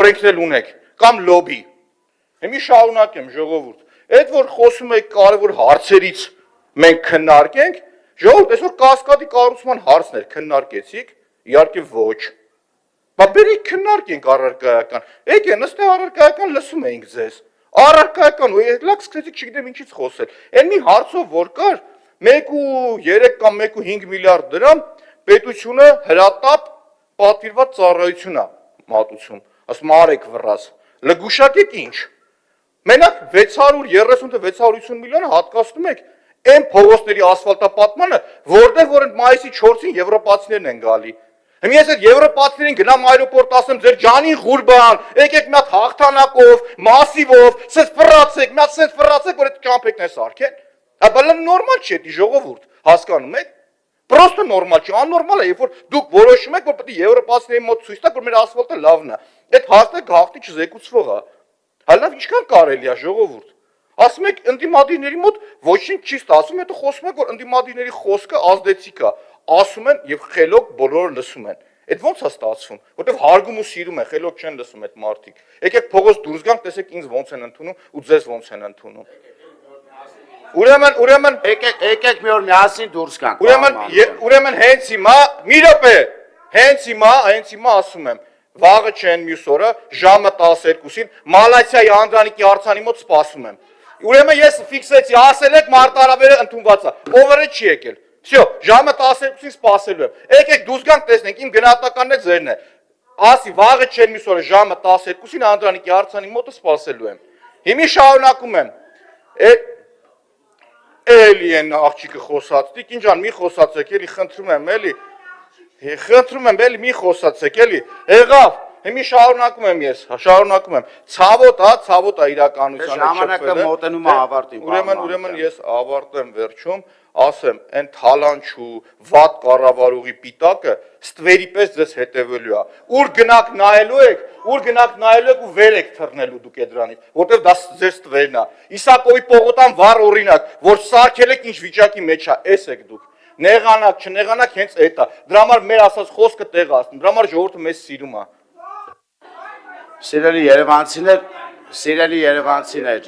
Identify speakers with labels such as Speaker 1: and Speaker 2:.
Speaker 1: օրենքներ ունեք, կամ լոբի։ Հիմի շարունակեմ ժողովուրդ։ Այդ որ խոսում եք կարևոր հարցերից մենք քննարկենք, ժողովուրդ, այսօր կասկադի կառուցման հարցներ քննարկեցիք, իհարկե ոչ։ Բա բերեք քննարկենք առարկայական։ Եկեք նստե առարկայական լսում էինք ձեզ։ Առարկայական ու լավ սկսեցիք չգիտեմ ինչից խոսել։ Այն մի հարցով որ կար 1.3 կամ 1.5 միլիարդ դրամ պետությունը հրատապ պատվիրված ծառայություն է մատուցում։ Ասում արեք վռած։ Լգուշակեք ինչ։ Մենակ 630-650 միլիոնը հատկացնում եք այն փողոցների ասֆալտապատմանը, որտեղ որ մայիսի 4-ին եվրոպացիներն են գալի։ Հիմա ես այդ եվրոպացիներին գնամ այրոպորտ ասեմ ձեր ջանին խուրբան, եկեք մի հատ հաղթանակով, մասիվով, սենց ֆռացեք, մի հատ սենց ֆռացեք, որ այդ ճամփեքներ սարքեն։ Հա բալա նորմալ չի դա ժողովուրդ, հասկանում եք։ Պրոստը նորմալ չի, աննորմալ է, երբ որ դուք որոշում եք, որ պետք է եվրոպացիների մոտ ցույց տաք, որ մեր ասֆալտը լավն է։ Այդ հաստատ գաղտնի չզեկուցվող է։ Հա լավ ինչքան կարելի է ժողովուրդ։ Ասում եք ընդդիմադիրների մոտ ոչինչ չի ստացվում, հետո խոսում եք, որ ընդդիմադիրների խոսքը ազդեցիկ է, ասում են եւ խելոք բոլորը լսում են։ Այդ ոնց է ստացվում, որտեվ հարգում ու սիրում են, խելոք չեն լսում այդ մարդիկ։ Եկեք փողոց դուրս գանք, տեսեք ինձ ոնց են ընդունում ու ձեզ ոնց են ընդունում։ Ուրեմն
Speaker 2: եկեք մի օր միասին դուրս գանք։
Speaker 1: Ուրեմն հենց հիմա, մի րոպե, հենց հիմա ասում եմ, վաղը չեն մյուս օրը ժամը 12-ին Մալացիայի Անդրանիկի արձանի մոտ սպասում եմ։ Ուրեմն ես ֆիքսեցի, ասել եք մարտահրավերը ընդունված է, ով չի եկել։ Всё, ժամը 12-ին սպասելու եմ։ Եկեք դուրս գանք տեսնենք, իմ գնահատականն է ձերն է։ Ասի վաղը չեն մյուս օրը ժամը 12-ին Անդրանիկի արձանի մոտը սպասելու եմ։ Հիմի շարունակում եմ։ Էլի են աղջիկը խոսացնիկ, ինչ ան մի խոսացեք, էլի խնդրում եմ, էլի մի խոսացեք, էլի, եղավ, հիմի շարունակում եմ ես, շարունակում եմ, ցավոտ է իրականության
Speaker 2: ժամանակը մոտենում է ավարտին։
Speaker 1: Ուրեմն ես ավարտեմ վերջում, ասեմ, այն թալանչու, վատ կառավարողի պիտակը ստվերի պես ձեզ հետևելու է, ուր գնաք նայելու եք ու վեր եք թռնելու դուք է դրանից, որտև դա ձեր ստվերն է, Իսակովի պողոտան վառ օրինակ, որ սարքել եք ինչ վիճակի մեջ է, էս եք դուք, նեղանակ, չնեղանակ հենց էդ է, դրա համար մեր ասած խոսքը տեղ ասնում, դրա համար ժողովուրդը մեզ սիրում է։
Speaker 2: Սիրելի երևանցիներ,